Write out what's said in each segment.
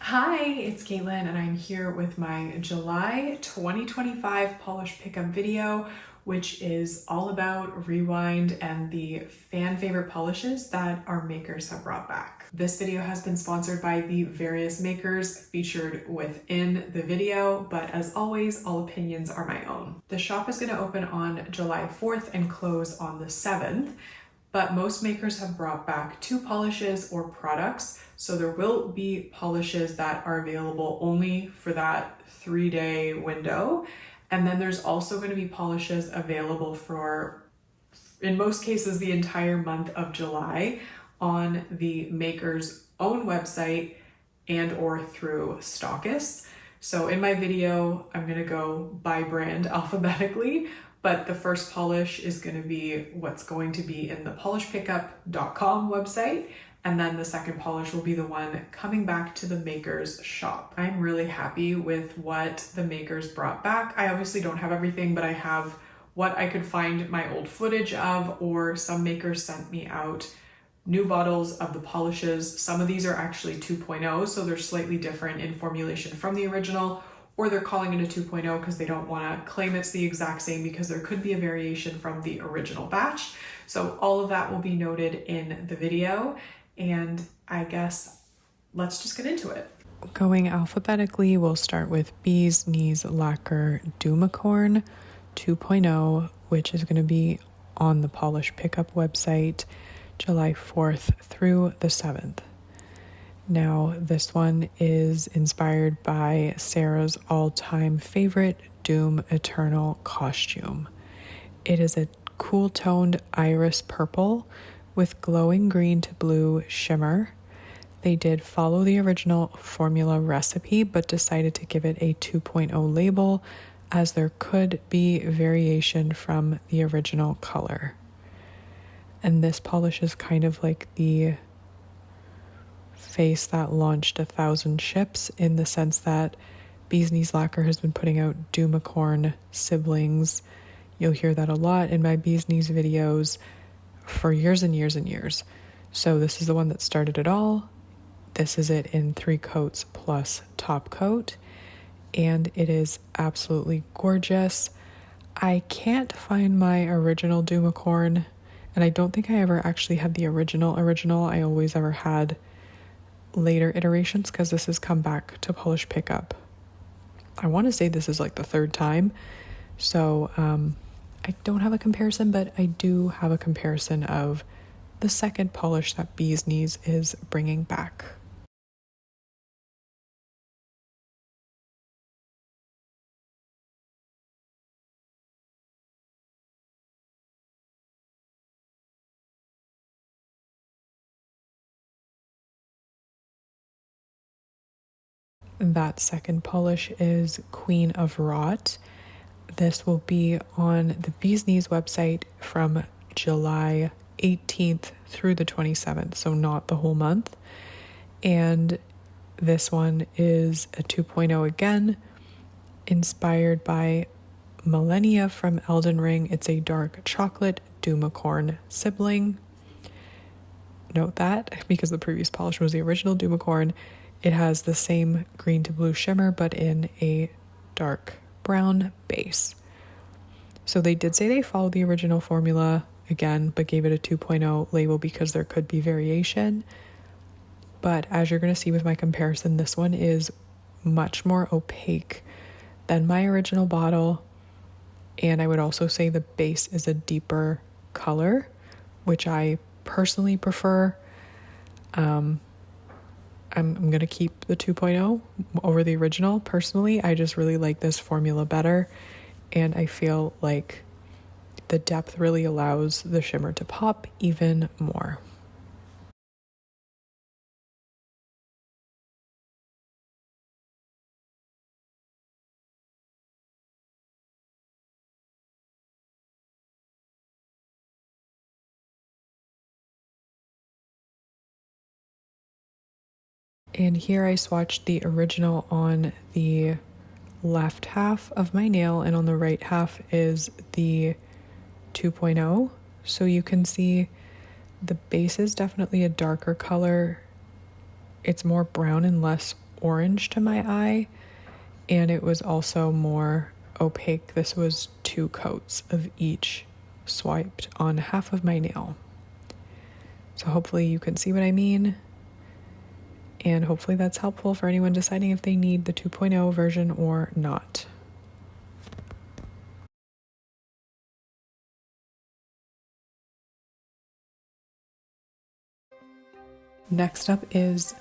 Hi, it's Caitlin and I'm here with my July 2025 polish pickup video, which is all about Rewind and the fan favorite polishes that our makers have brought back. This video has been sponsored by the various makers featured within the video, but as always, all opinions are my own. The shop is going to open on July 4th and close on the 7th. But most makers have brought back 2 polishes or products. So there will be polishes that are available only for that 3-day window. And then there's also going to be polishes available for, in most cases, the entire month of July on the maker's own website and or through stockists. So in my video, I'm going to go by brand alphabetically. But the first polish is going to be what's going to be in the polishpickup.com website. And then the second polish will be the one coming back to the maker's shop. I'm really happy with what the makers brought back. I obviously don't have everything, but I have what I could find my old footage of, or some makers sent me out new bottles of the polishes. Some of these are actually 2.0, so they're slightly different in formulation from the original, or they're calling it a 2.0 because they don't want to claim it's the exact same because there could be a variation from the original batch. So all of that will be noted in the video, and I guess let's just get into it. Going alphabetically, we'll start with Bee's Knees Lacquer Doomicorn 2.0, which is going to be on the Polish Pickup website July 4th through the 7th. Now, this one is inspired by Sarah's all-time favorite Doom Eternal costume. It is a cool-toned iris purple with glowing green to blue shimmer. They did follow the original formula recipe, but decided to give it a 2.0 label as there could be variation from the original color. And this polish is kind of like the face that launched 1,000 ships, in the sense that Bee's Knees Lacquer has been putting out Doomicorn siblings. You'll hear that a lot in my Bee's Knees videos for years and years and years. So this is the one that started it all. This is it in 3 coats plus top coat, and it is absolutely gorgeous. I can't find my original Doomicorn, and I don't think I ever actually had the original. I always ever had later iterations because this has come back to Polish Pickup. I want to say this is like the 3rd time, so I don't have a comparison, but I do have a comparison of the second polish that Bee's Knees is bringing back. That second polish is Queen of Rot. This will be on the Bee's Knees website from July 18th through the 27th, so not the whole month. And this one is a 2.0 again, inspired by Millennia from Elden Ring. It's a dark chocolate Doomicorn sibling. Note that because the previous polish was the original Doomicorn. It has the same green to blue shimmer, but in a dark brown base. So they did say they followed the original formula again, but gave it a 2.0 label because there could be variation. But as you're going to see with my comparison, this one is much more opaque than my original bottle. And I would also say the base is a deeper color, which I personally prefer. I'm going to keep the 2.0 over the original. Personally, I just really like this formula better, and I feel like the depth really allows the shimmer to pop even more. And here I swatched the original on the left half of my nail, and on the right half is the 2.0. So you can see the base is definitely a darker color. It's more brown and less orange to my eye, and it was also more opaque. This was 2 coats of each swiped on half of my nail. So hopefully you can see what I mean, and hopefully that's helpful for anyone deciding if they need the 2.0 version or not. Next up is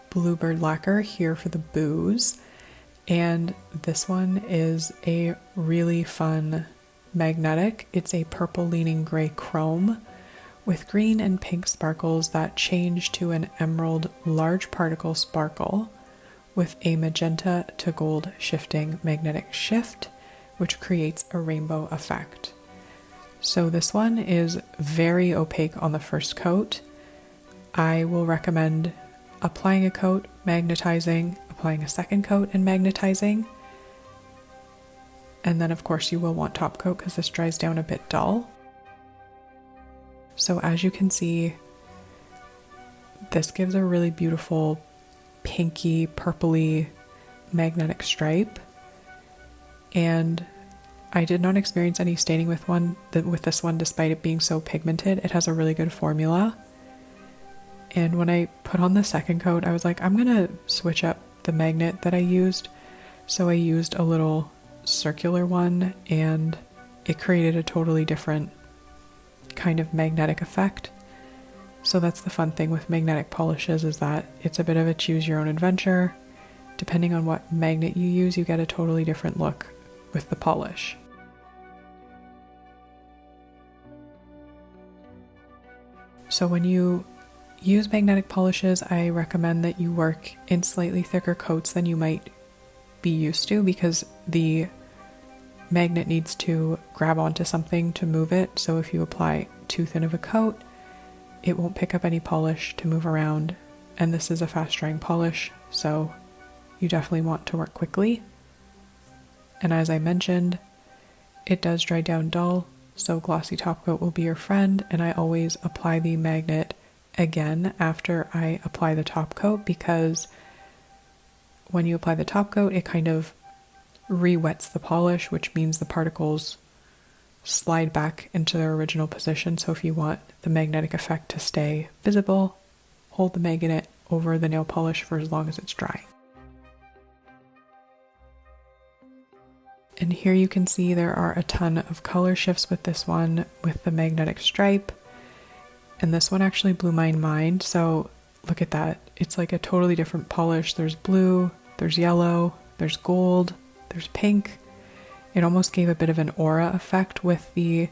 Bluebird lacquer, here for the booze, and this one is a really fun magnetic. It's a purple leaning gray chrome with green and pink sparkles that change to an emerald large particle sparkle with a magenta to gold shifting magnetic shift, which creates a rainbow effect. So this one is very opaque on the first coat. I will recommend applying a coat, magnetizing, applying a second coat and magnetizing. And then of course you will want top coat because this dries down a bit dull. So as you can see, this gives a really beautiful pinky, purpley magnetic stripe. And I did not experience any staining with this one despite it being so pigmented. It has a really good formula. And when I put on the second coat, I was like, I'm gonna switch up the magnet that I used. So I used a little circular one, and it created a totally different kind of magnetic effect. So that's the fun thing with magnetic polishes, is that it's a bit of a choose your own adventure. Depending on what magnet you use, you get a totally different look with the polish. So when you use magnetic polishes, I recommend that you work in slightly thicker coats than you might be used to, because the magnet needs to grab onto something to move it. So if you apply too thin of a coat, it won't pick up any polish to move around. And this is a fast drying polish, so you definitely want to work quickly. And as I mentioned, it does dry down dull, so glossy top coat will be your friend. And I always apply the magnet again after I apply the top coat, because when you apply the top coat, it kind of re-wets the polish, which means the particles slide back into their original position. So if you want the magnetic effect to stay visible, hold the magnet over the nail polish for as long as it's dry. And here you can see there are a ton of color shifts with this one with the magnetic stripe. And this one actually blew my mind. So look at that. It's like a totally different polish. There's blue, there's yellow, there's gold, there's pink. It almost gave a bit of an aura effect with the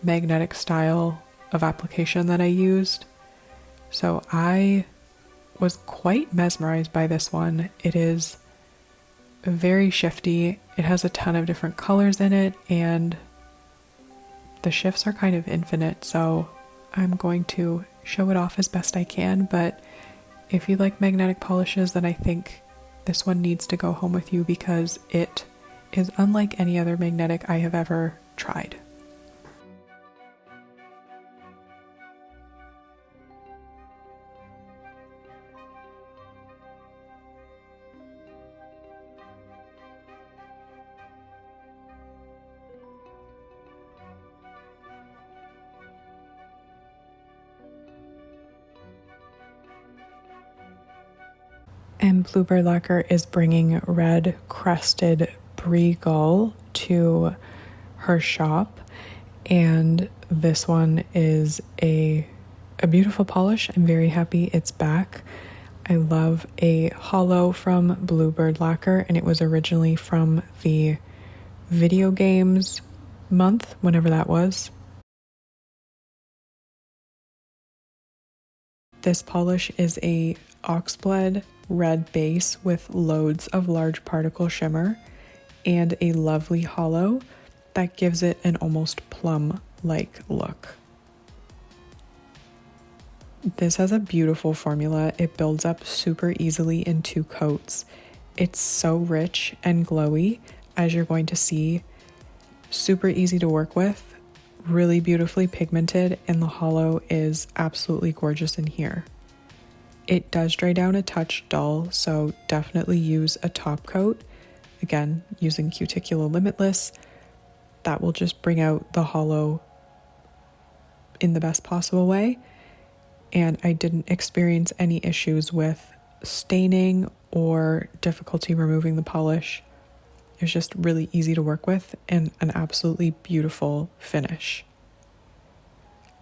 magnetic style of application that I used. So I was quite mesmerized by this one. It is very shifty. It has a ton of different colors in it, and the shifts are kind of infinite. So I'm going to show it off as best I can, but if you like magnetic polishes, then I think this one needs to go home with you, because it is unlike any other magnetic I have ever tried. And Bluebird Lacquer is bringing red crested Breegull to her shop, and this one is a beautiful polish. I'm very happy it's back. I love a hollow from Bluebird Lacquer, and it was originally from the video games month, whenever that was. This polish is a oxblood red base with loads of large particle shimmer and a lovely hollow that gives it an almost plum-like look. This has a beautiful formula. It builds up super easily in 2 coats. It's so rich and glowy, as you're going to see. Super easy to work with, really beautifully pigmented, and the hollow is absolutely gorgeous in here. It does dry down a touch dull, so definitely use a top coat. Again, using Cuticula Limitless, that will just bring out the hollow in the best possible way. And I didn't experience any issues with staining or difficulty removing the polish. It was just really easy to work with and an absolutely beautiful finish.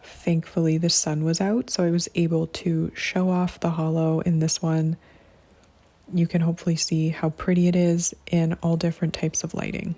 Thankfully, the sun was out, so I was able to show off the hollow in this one. You can hopefully see how pretty it is in all different types of lighting.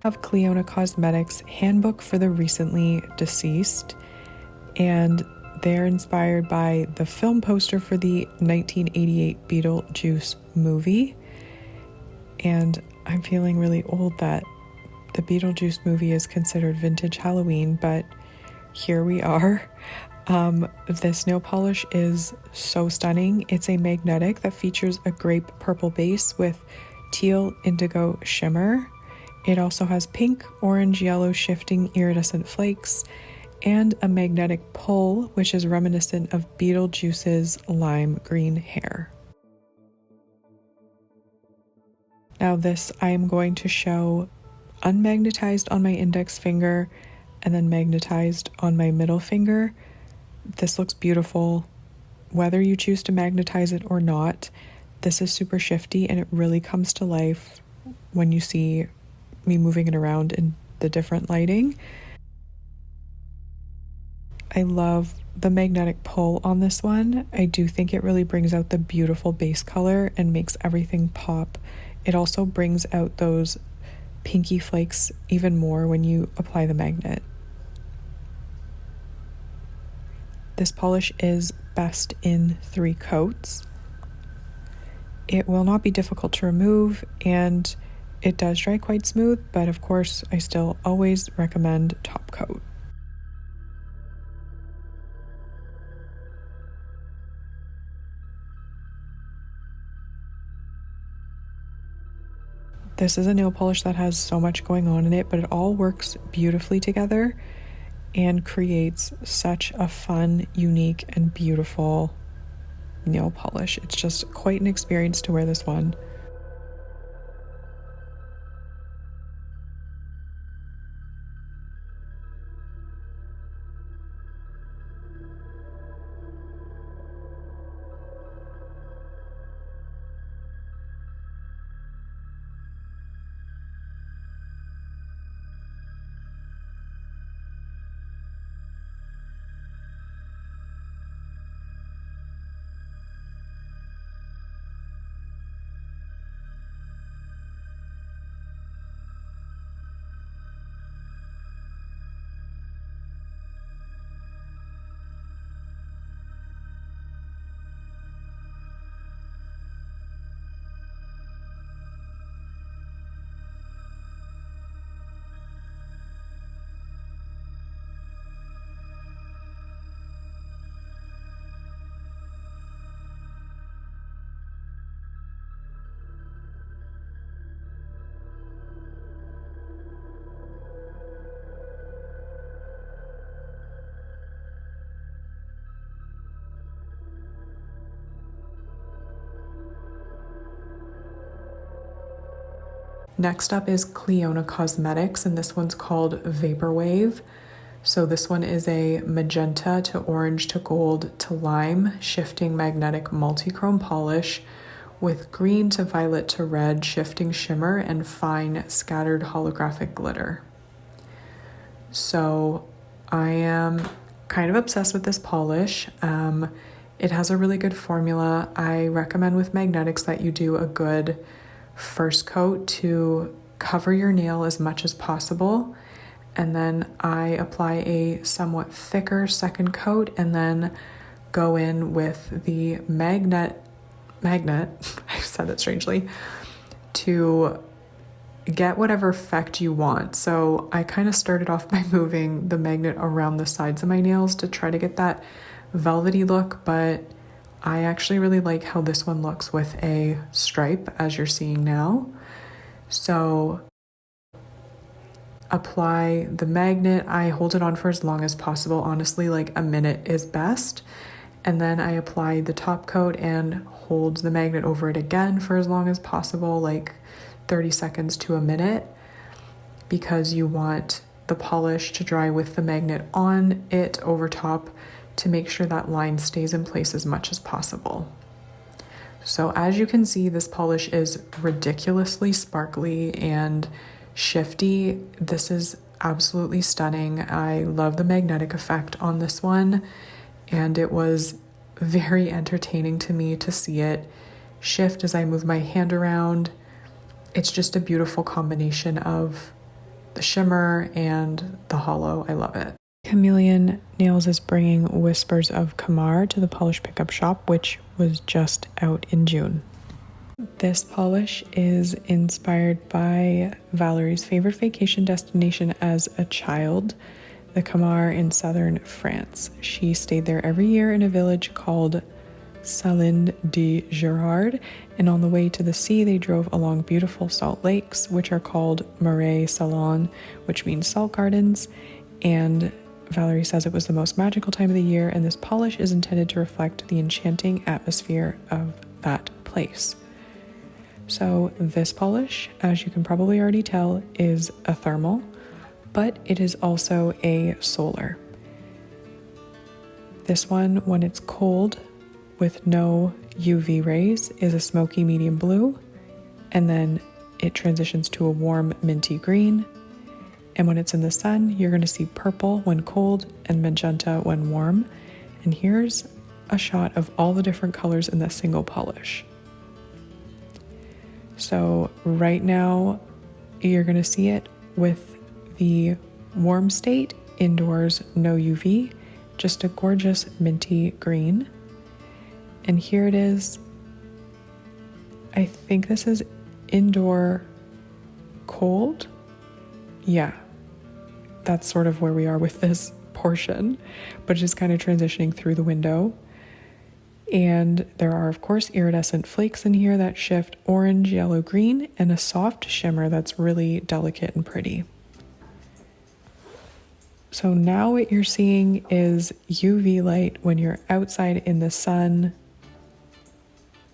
Of Clionadh Cosmetics Handbook for the Recently Deceased, and they're inspired by the film poster for the 1988 Beetlejuice movie. And I'm feeling really old that the Beetlejuice movie is considered vintage Halloween, but here we are. This nail polish is so stunning. It's a magnetic that features a grape purple base with teal indigo shimmer. It also has pink, orange, yellow shifting iridescent flakes and a magnetic pull, which is reminiscent of Beetlejuice's lime green hair. Now this I am going to show unmagnetized on my index finger and then magnetized on my middle finger. This looks beautiful, whether you choose to magnetize it or not. This is super shifty and it really comes to life when you see me moving it around in the different lighting. I love the magnetic pull on this one. I do think it really brings out the beautiful base color and makes everything pop. It also brings out those pinky flakes even more when you apply the magnet. This polish is best in 3 coats. It will not be difficult to remove and it does dry quite smooth, but of course I still always recommend top coat. This is a nail polish that has so much going on in it, but it all works beautifully together and creates such a fun, unique, and beautiful nail polish. It's just quite an experience to wear this one. Next up is Clionadh Cosmetics, and this one's called Vaporwave. So this one is a magenta to orange to gold to lime shifting magnetic multi-chrome polish with green to violet to red shifting shimmer and fine scattered holographic glitter. So I am kind of obsessed with this polish. It has a really good formula. I recommend with magnetics that you do a good first coat to cover your nail as much as possible, and then I apply a somewhat thicker second coat and then go in with the magnet I said that strangely, to get whatever effect you want. So I kind of started off by moving the magnet around the sides of my nails to try to get that velvety look, but I actually really like how this one looks with a stripe, as you're seeing now. So apply the magnet. I hold it on for as long as possible. Honestly, like a minute is best. And then I apply the top coat and hold the magnet over it again for as long as possible, like 30 seconds to a minute, because you want the polish to dry with the magnet on it over top to make sure that line stays in place as much as possible. So as you can see, this polish is ridiculously sparkly and shifty. This is absolutely stunning. I love the magnetic effect on this one, and it was very entertaining to me to see it shift as I move my hand around. It's just a beautiful combination of the shimmer and the hollow. I love it. Chamaeleon Nails is bringing Whispers of Camargue to the Polish Pickup Shop, which was just out in June. This polish is inspired by Valerie's favorite vacation destination as a child, the Camargue in southern France. She stayed there every year in a village called Salins de Girard, and on the way to the sea they drove along beautiful salt lakes, which are called Marais Salon, which means salt gardens, and Valerie says it was the most magical time of the year, and this polish is intended to reflect the enchanting atmosphere of that place. So this polish, as you can probably already tell, is a thermal, but it is also a solar. This one, when it's cold with no UV rays, is a smoky medium blue, and then it transitions to a warm minty green. And when it's in the sun, you're going to see purple when cold and magenta when warm. And here's a shot of all the different colors in this single polish. So right now, you're going to see it with the warm state, indoors, no UV, just a gorgeous minty green. And here it is. I think this is indoor cold. Yeah, that's sort of where we are with this portion, but just kind of transitioning through the window. And there are, of course, iridescent flakes in here that shift orange, yellow, green, and a soft shimmer that's really delicate and pretty. So now what you're seeing is UV light when you're outside in the sun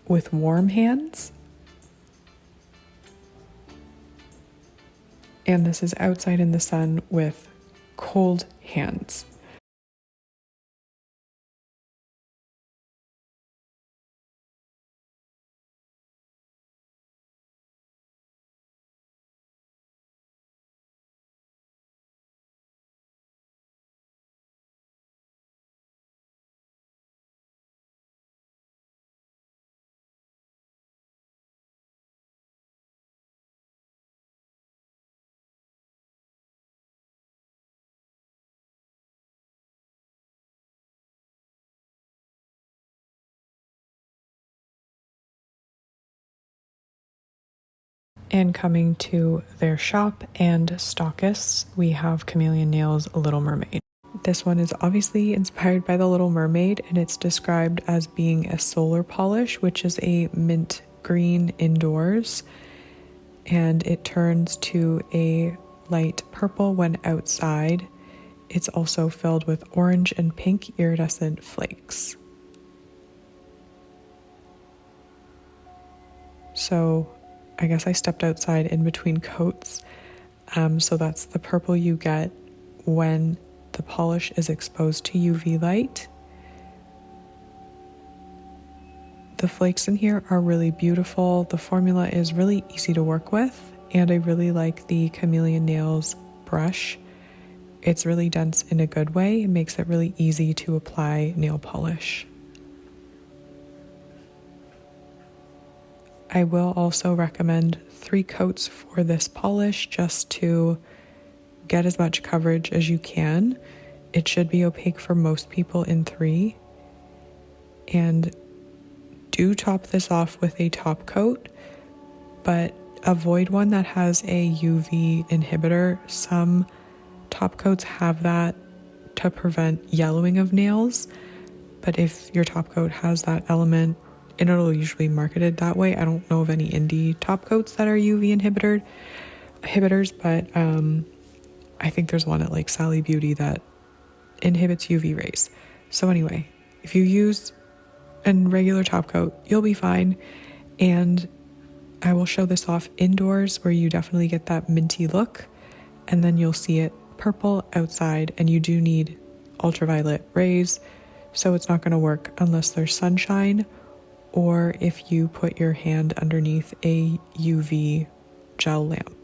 with warm hands. And this is outside in the sun with cold hands. And coming to their shop and stockists, we have Chamaeleon Nails Little Mermaid. This one is obviously inspired by the Little Mermaid, and it's described as being a solar polish, which is a mint green indoors, and it turns to a light purple when outside. It's also filled with orange and pink iridescent flakes. So I guess I stepped outside in between coats. So that's the purple you get when the polish is exposed to UV light. The flakes in here are really beautiful. The formula is really easy to work with, and I really like the Chamaeleon Nails brush. It's really dense in a good way. It makes it really easy to apply nail polish. I will also recommend 3 coats for this polish just to get as much coverage as you can. It should be opaque for most people in 3. And do top this off with a top coat, but avoid one that has a UV inhibitor. Some top coats have that to prevent yellowing of nails, but if your top coat has that element, it'll usually be marketed that way. I don't know of any indie top coats that are UV inhibitors, but I think there's one at like Sally Beauty that inhibits UV rays. So anyway, if you use a regular top coat, you'll be fine. And I will show this off indoors where you definitely get that minty look, and then you'll see it purple outside, and you do need ultraviolet rays, so it's not going to work unless there's sunshine or if you put your hand underneath a UV gel lamp.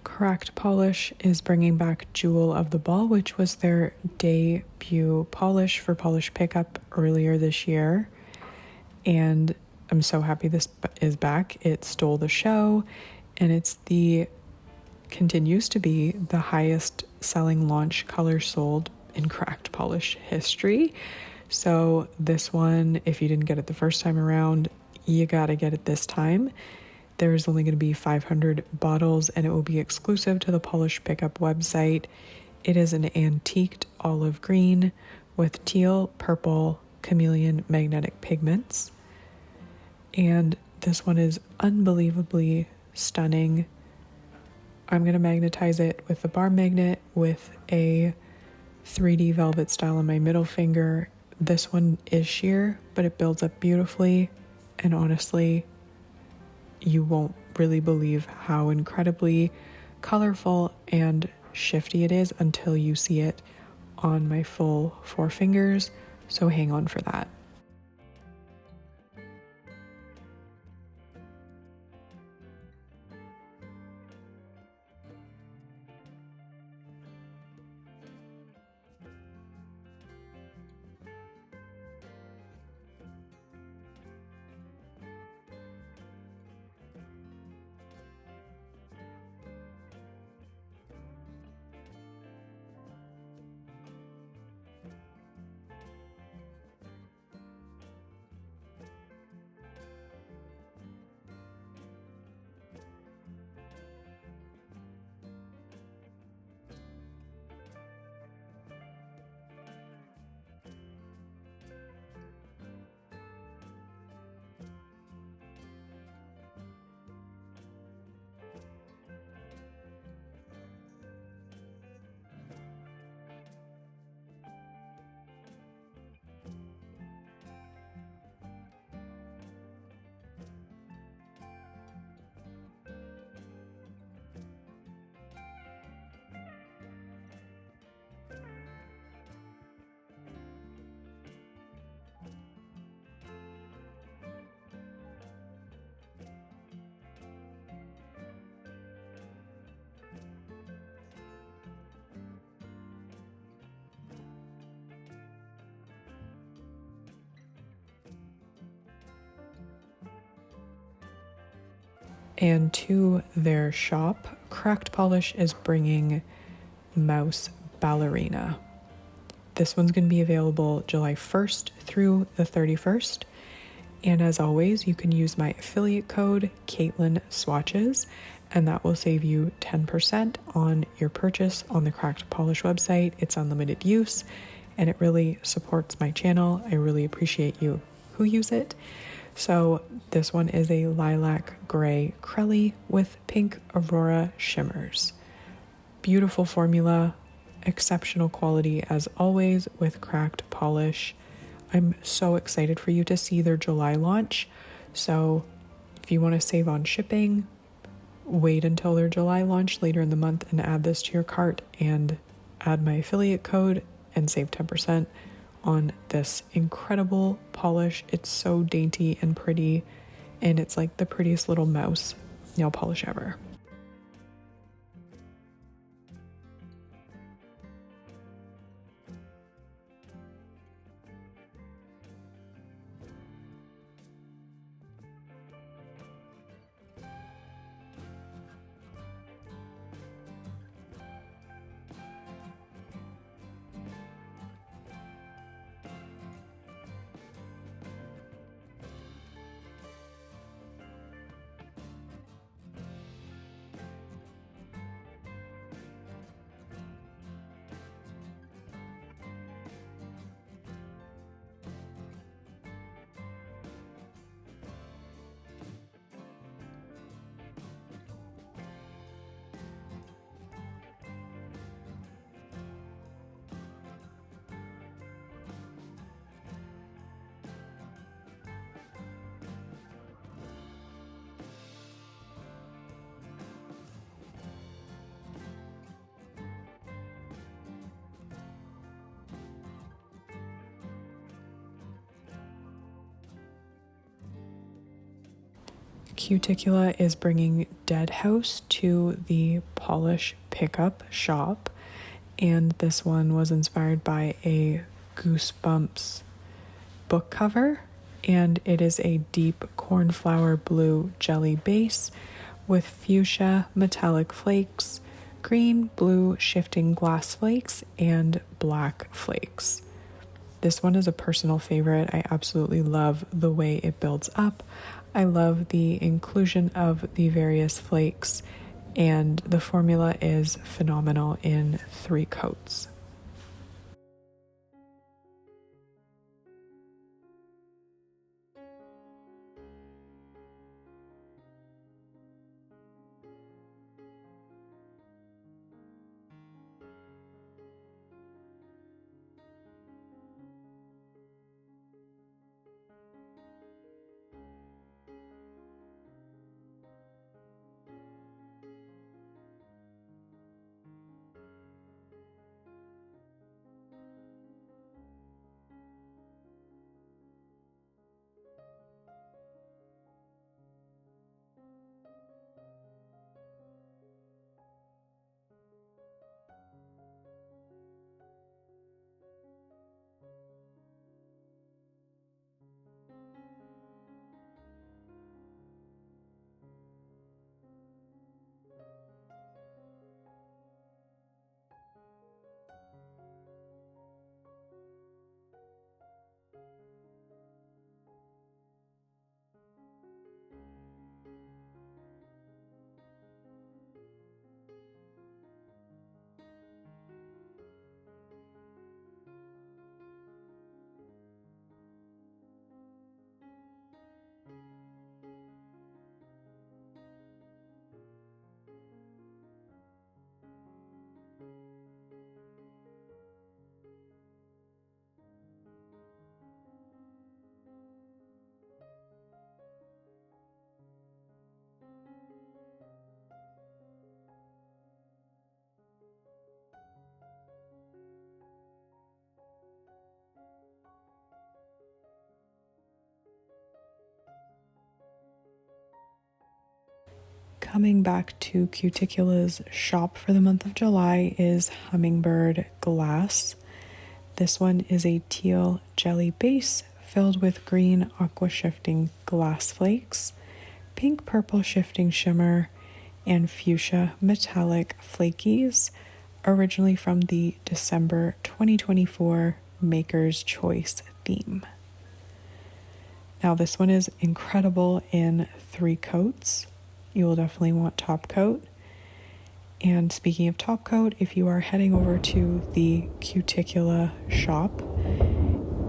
Cracked Polish is bringing back Jewel of the Ball, which was their debut polish for Polish Pickup earlier this year. And I'm so happy this is back. It stole the show, and continues to be the highest selling launch color sold in Cracked Polish history. So this one, if you didn't get it the first time around, you gotta get it this time. There's only going to be 500 bottles, and it will be exclusive to the Polish Pickup website. It is an antiqued olive green with teal, purple, chameleon magnetic pigments. And this one is unbelievably stunning. I'm going to magnetize it with a bar magnet with a 3D velvet style on my middle finger. This one is sheer, but it builds up beautifully, and honestly, you won't really believe how incredibly colorful and shifty it is until you see it on my full 4 fingers, so hang on for that. And to their shop, Cracked Polish is bringing Mouse Ballerina. This one's going to be available July 1st through the 31st. And as always, you can use my affiliate code, Caitlin Swatches, and that will save you 10% on your purchase on the Cracked Polish website. It's unlimited use, and it really supports my channel. I really appreciate you who use it. So this one is a lilac gray Crelly with pink Aurora shimmers. Beautiful formula, exceptional quality as always with Cracked Polish. I'm so excited for you to see their July launch. So if you want to save on shipping, wait until their July launch later in the month and add this to your cart and add my affiliate code and save 10% on this incredible polish. It's so dainty and pretty, and it's like the prettiest little mouse nail polish ever. Cuticula is bringing Dead House to the polish pickup shop, and this one was inspired by a Goosebumps book cover, and it is a deep cornflower blue jelly base with fuchsia metallic flakes, green, blue shifting glass flakes, and black flakes. This one is a personal favorite. I absolutely love the way it builds up. I love the inclusion of the various flakes, and the formula is phenomenal in 3 coats. Coming back to Cuticula's shop for the month of July is Hummingbird Glass. This one is a teal jelly base filled with green aqua shifting glass flakes, pink purple shifting shimmer, and fuchsia metallic flakies, originally from the December 2024 Maker's Choice theme. Now this one is incredible in 3 coats. You will definitely want top coat. And speaking of top coat, if you are heading over to the Cuticula shop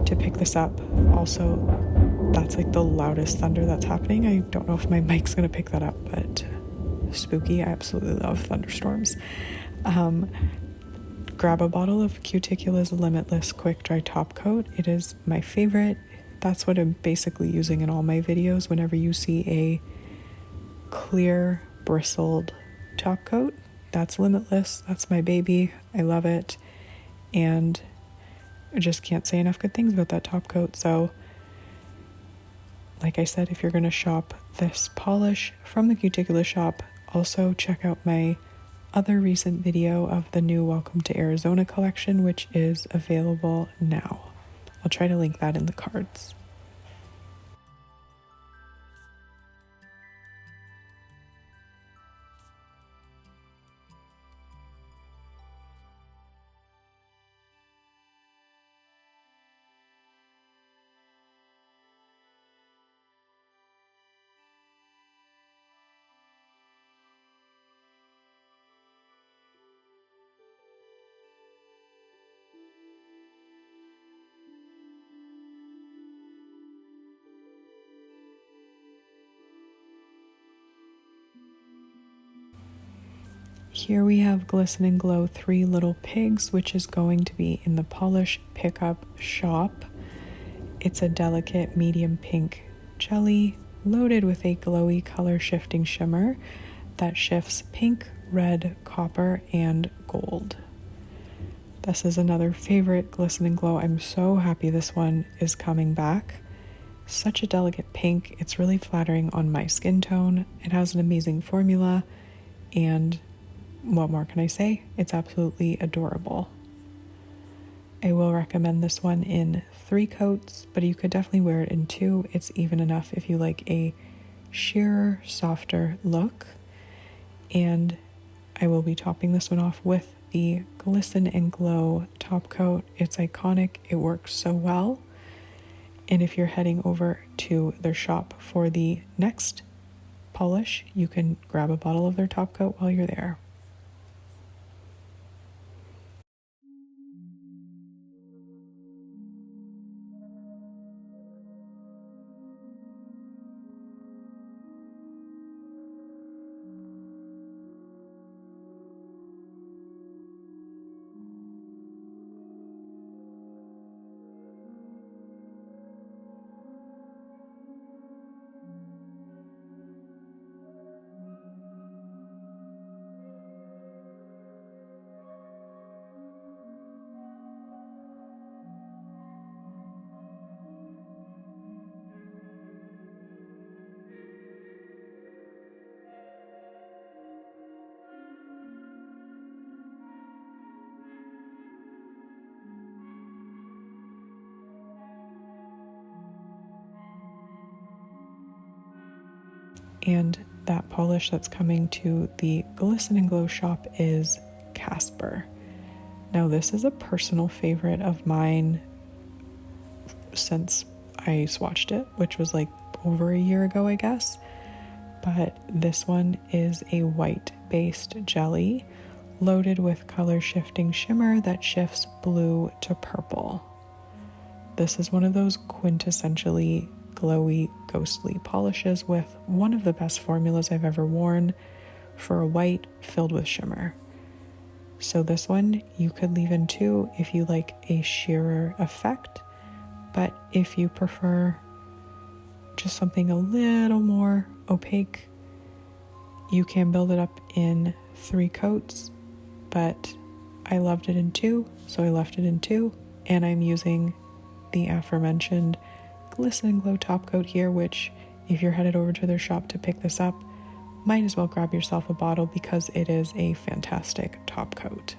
to pick this up, also that's like the loudest thunder that's happening. I don't know if my mic's gonna pick that up, but spooky. I absolutely love thunderstorms. Grab a bottle of Cuticula's Limitless Quick Dry Top Coat. It is my favorite. That's what I'm basically using in all my videos. Whenever you see a clear bristled top coat, that's Limitless. That's my baby. I love it. And I just can't say enough good things about that top coat. So like I said, if you're going to shop this polish from the Cuticula shop, also check out my other recent video of the new Welcome to Arizona collection, which is available now. I'll try to link that in the cards. Here we have Glisten Glow 3 Little Pigs, which is going to be in the Polish Pickup Shop. It's a delicate medium pink jelly loaded with a glowy color shifting shimmer that shifts pink, red, copper, and gold. This is another favorite Glisten Glow. I'm so happy this one is coming back. Such a delicate pink. It's really flattering on my skin tone. It has an amazing formula, and what more can I say? It's absolutely adorable. I will recommend this one in 3 coats, but you could definitely wear it in 2. It's even enough if you like a sheerer, softer look. And I will be topping this one off with the Glisten Glow top coat. It's iconic. It works so well. And if you're heading over to their shop for the next polish, you can grab a bottle of their top coat while you're there. And that polish that's coming to the Glisten Glow shop is Casper. Now this is a personal favorite of mine since I swatched it, which was like over a year ago, I guess. But this one is a white-based jelly loaded with color shifting shimmer that shifts blue to purple. This is one of those quintessentially glowy, ghostly polishes with one of the best formulas I've ever worn for a white filled with shimmer. So this one you could leave in 2 if you like a sheerer effect, but if you prefer just something a little more opaque, you can build it up in 3 coats, but I loved it in 2, so I left it in 2, and I'm using the aforementioned Glisten Glow top coat here, which if you're headed over to their shop to pick this up, might as well grab yourself a bottle because it is a fantastic top coat.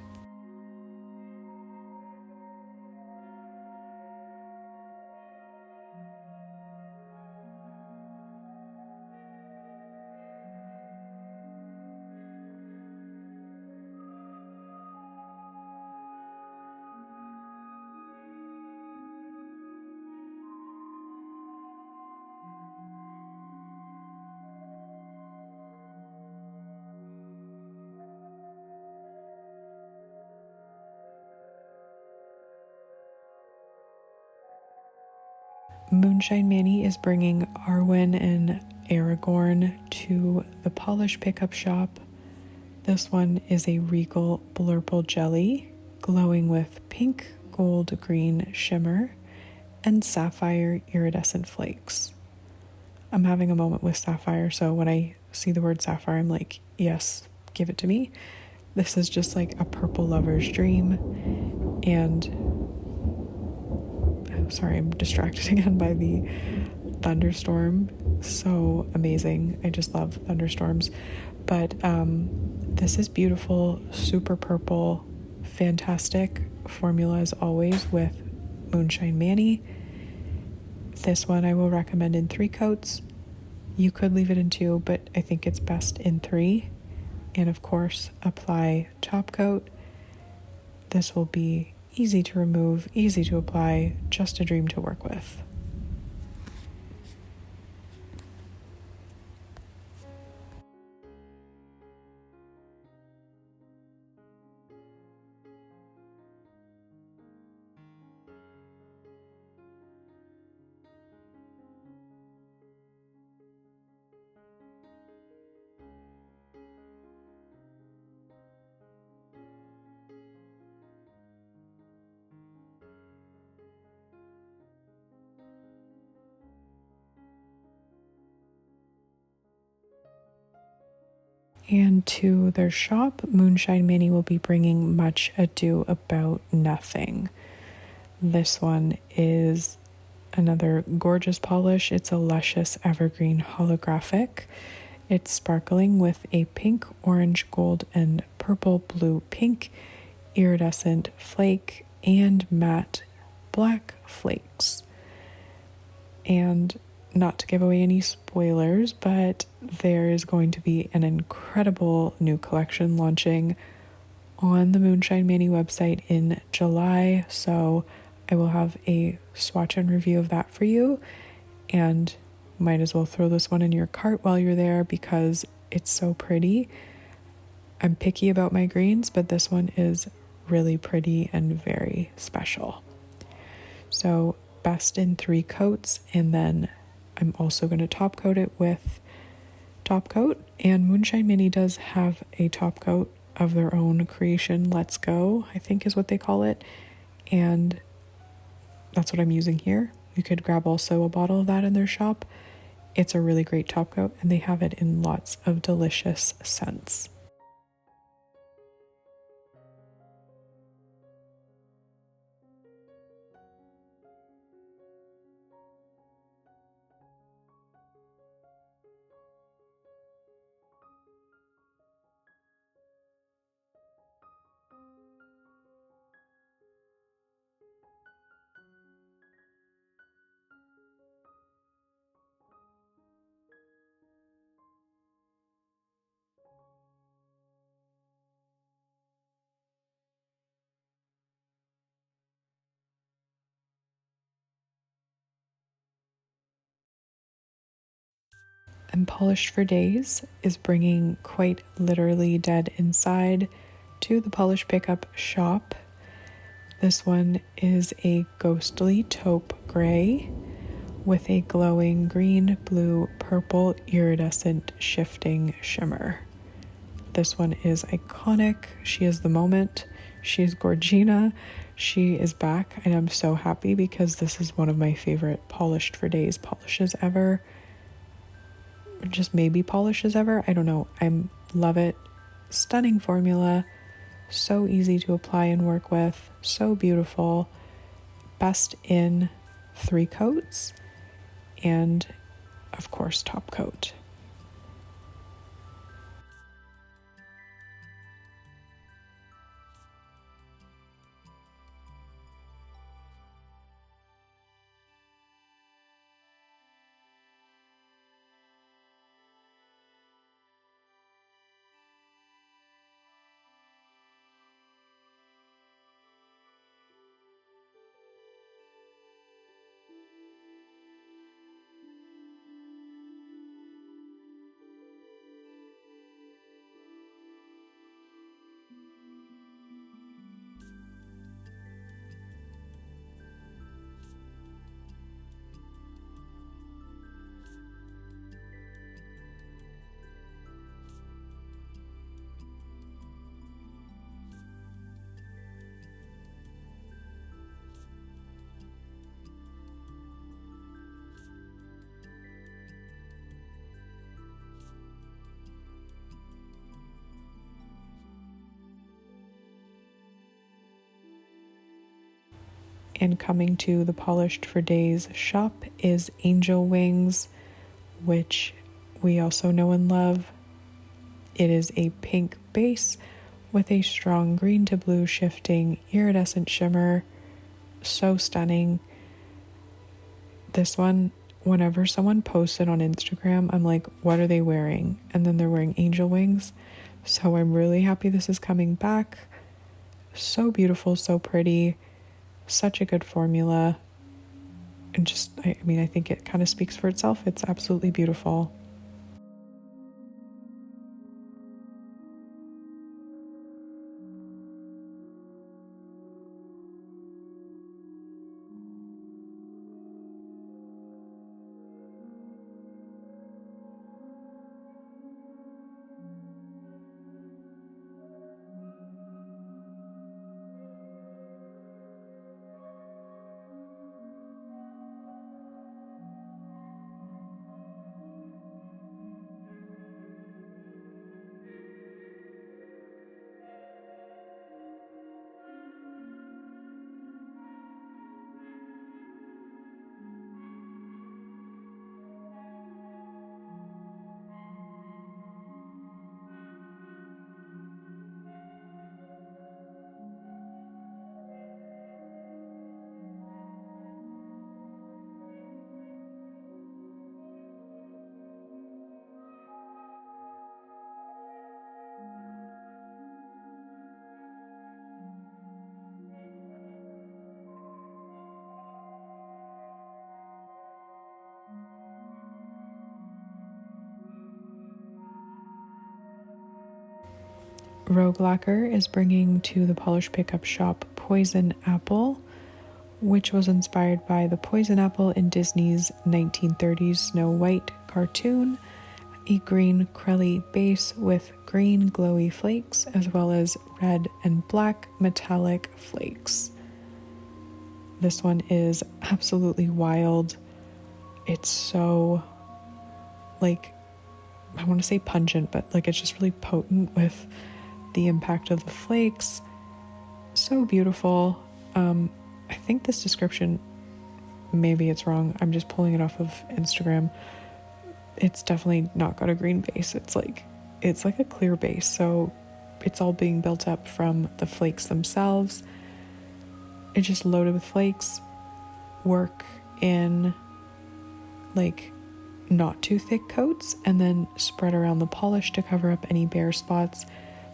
Moonshine Manny is bringing Arwen and Aragorn to the Polish Pickup Shop. This one is a Regal Blurple Jelly, glowing with pink, gold, green shimmer, and sapphire iridescent flakes. I'm having a moment with sapphire, so when I see the word sapphire, I'm like, yes, give it to me. This is just like a purple lover's dream, and Sorry, I'm distracted again by the thunderstorm. So amazing. I just love thunderstorms. But this is beautiful, super purple, fantastic formula as always with Moonshine Mani. This one I will recommend in 3 coats. You could leave it in 2, but I think it's best in 3. And of course, apply top coat. This will be easy to remove, easy to apply, just a dream to work with. And to their shop, Moonshine Mani will be bringing Much Ado About Nothing. This one is another gorgeous polish. It's a luscious evergreen holographic. It's sparkling with a pink, orange, gold, and purple, blue, pink iridescent flake and matte black flakes. And not to give away any spoilers, but there is going to be an incredible new collection launching on the Moonshine Mani website in July, so I will have a swatch and review of that for you, and might as well throw this one in your cart while you're there because it's so pretty. I'm picky about my greens, but this one is really pretty and very special. So best in 3 coats, and then I'm also going to top coat it with top coat, and Moonshine Mani does have a top coat of their own creation. Let's Go, I think is what they call it, and that's what I'm using here. You could grab also a bottle of that in their shop. It's a really great top coat, and they have it in lots of delicious scents. And Polished for Days is bringing Quite Literally Dead Inside to the Polish Pickup shop. This one is a ghostly taupe gray with a glowing green, blue, purple, iridescent shifting shimmer. This one is iconic. She is the moment. She is Gorgina. She is back, and I'm so happy because this is one of my favorite Polished for Days polishes ever. Just maybe polishes ever. I don't know. I love it. Stunning formula. So easy to apply and work with. So beautiful. Best in 3 coats. And of course, top coat. And coming to the Polished for Days shop is Angel Wings, which we also know and love. It is a pink base with a strong green to blue shifting iridescent shimmer. So stunning. This one, whenever someone posts it on Instagram, I'm like, what are they wearing? And then they're wearing angel wings. So I'm really happy this is coming back. So beautiful, so pretty. Such a good formula. And just, I think it kind of speaks for itself. It's absolutely beautiful. Rogue Lacquer is bringing to the Polish Pickup Shop Poison Apple, which was inspired by the poison apple in Disney's 1930s Snow White cartoon, a green crelly base with green glowy flakes as well as red and black metallic flakes. This one is absolutely wild. It's so, like, I want to say pungent, but like it's just really potent with the impact of the flakes. So beautiful. I think this description, maybe it's wrong. I'm just pulling it off of Instagram. It's definitely not got a green base. It's like a clear base. So it's all being built up from the flakes themselves. It's just loaded with flakes. Work in like not too thick coats and then spread around the polish to cover up any bare spots.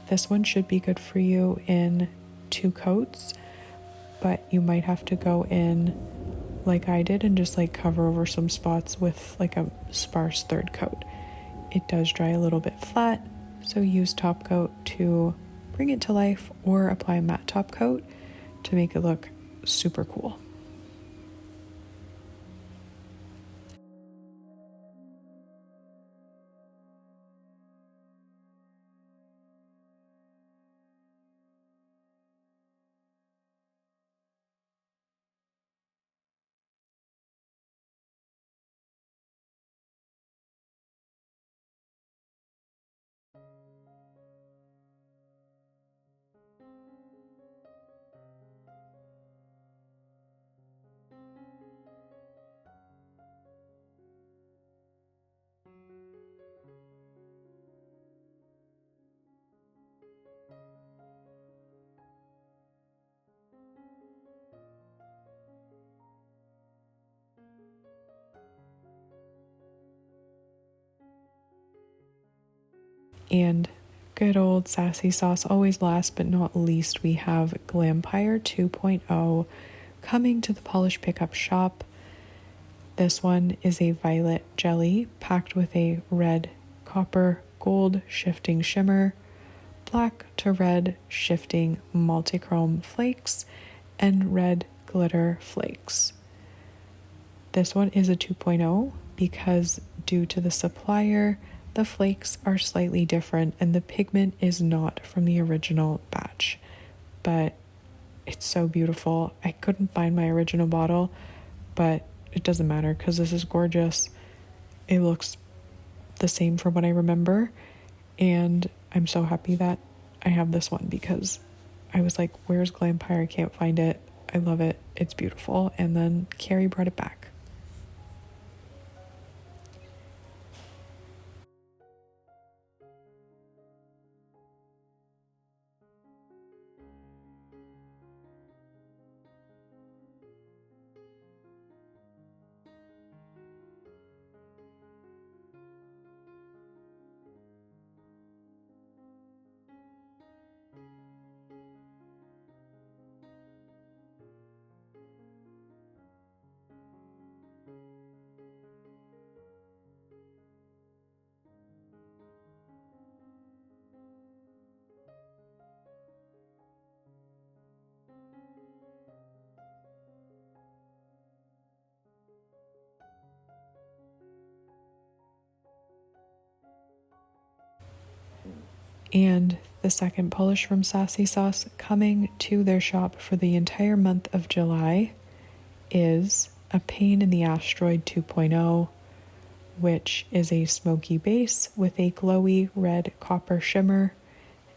This one should be good for you in 2 coats, but you might have to go in like I did and just like cover over some spots with like a sparse 3rd coat. It does dry a little bit flat, so use top coat to bring it to life or apply a matte top coat to make it look super cool. And good old sassy sauce, always last but not least, we have Glampire 2.0 coming to the Polish Pickup Shop. This one is a violet jelly packed with a red, copper, gold shifting shimmer, black to red shifting multichrome flakes, and red glitter flakes. This one is a 2.0 because due to the supplier, the flakes are slightly different and the pigment is not from the original batch, but it's so beautiful. I couldn't find my original bottle, but it doesn't matter because this is gorgeous. It looks the same from what I remember, and I'm so happy that I have this one because I was like, where's Glampire? I can't find it. I love it. it's beautiful. And then Carrie brought it back. And the second polish from Sassy Sauce coming to their shop for the entire month of July is a Pain in the Asteroid 2.0, which is a smoky base with a glowy red copper shimmer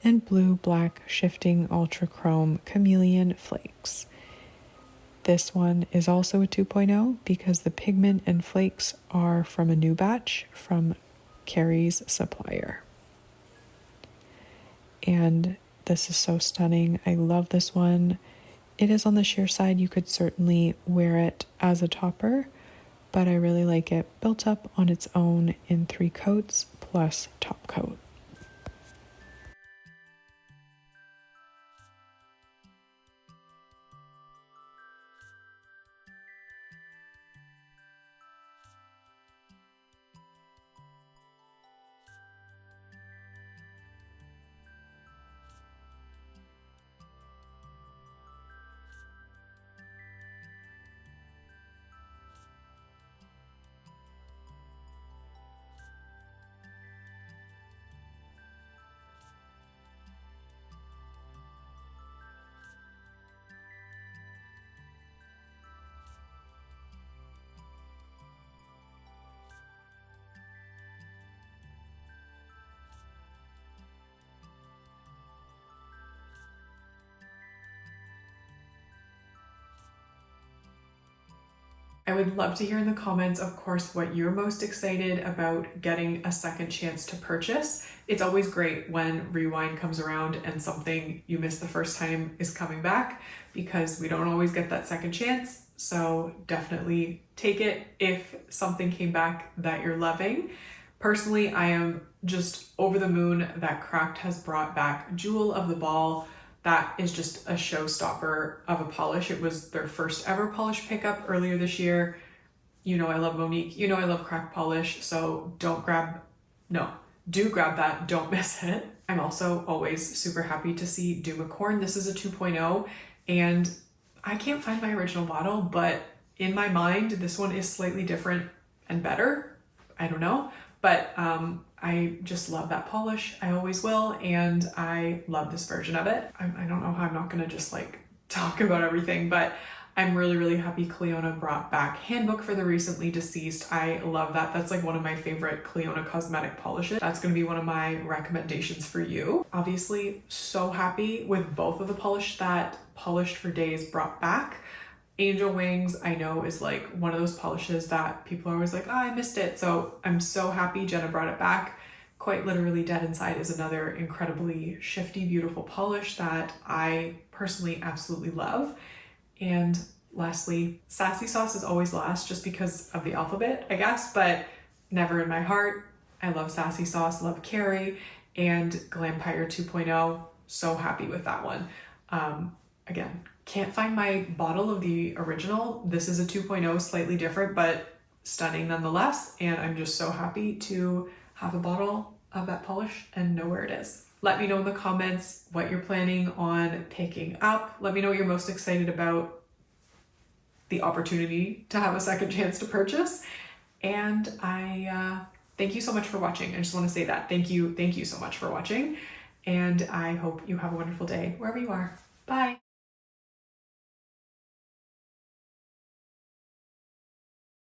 and blue-black shifting ultra chrome chameleon flakes. This one is also a 2.0 because the pigment and flakes are from a new batch from Carrie's supplier. And this is so stunning. I love this one. It is on the sheer side. You could certainly wear it as a topper, but I really like it built up on its own in 3 coats plus top coat. I would love to hear in the comments, of course, what you're most excited about getting a second chance to purchase. It's always great when Rewind comes around and something you missed the first time is coming back, because we don't always get that second chance. So definitely take it if something came back that you're loving. Personally, I am just over the moon that Cracked has brought back Jewel of the Ball. That is just a showstopper of a polish. It was their first ever polish pickup earlier this year. You know I love Monique, you know I love Cracked polish, so do grab that, don't miss it. I'm also always super happy to see Doomicorn. This is a 2.0, and I can't find my original bottle, but in my mind, this one is slightly different and better. I don't know, but I just love that polish. I always will, and I love this version of it. I don't know how I'm not gonna just like talk about everything, but I'm really, really happy Clionadh brought back Handbook for the recently deceased. I love that. That's like one of my favorite Clionadh cosmetic polishes. That's gonna be one of my recommendations for you. Obviously, so happy with both of the polish that Polished for Days brought back. Angel Wings, I know, is like one of those polishes that people are always like, oh, I missed it. So I'm so happy Jenna brought it back. Quite literally Dead Inside is another incredibly shifty, beautiful polish that I personally absolutely love. And lastly, Sassy Sauce is always last just because of the alphabet, I guess, but never in my heart. I love Sassy Sauce, love Carrie, and Glampire 2.0. So happy with that one. Again, can't find my bottle of the original. This is a 2.0, slightly different, but stunning nonetheless. And I'm just so happy to have a bottle of that polish and know where it is. Let me know in the comments what you're planning on picking up. Let me know what you're most excited about, the opportunity to have a second chance to purchase. And I thank you so much for watching. I just want to say that. Thank you so much for watching. And I hope you have a wonderful day wherever you are. Bye.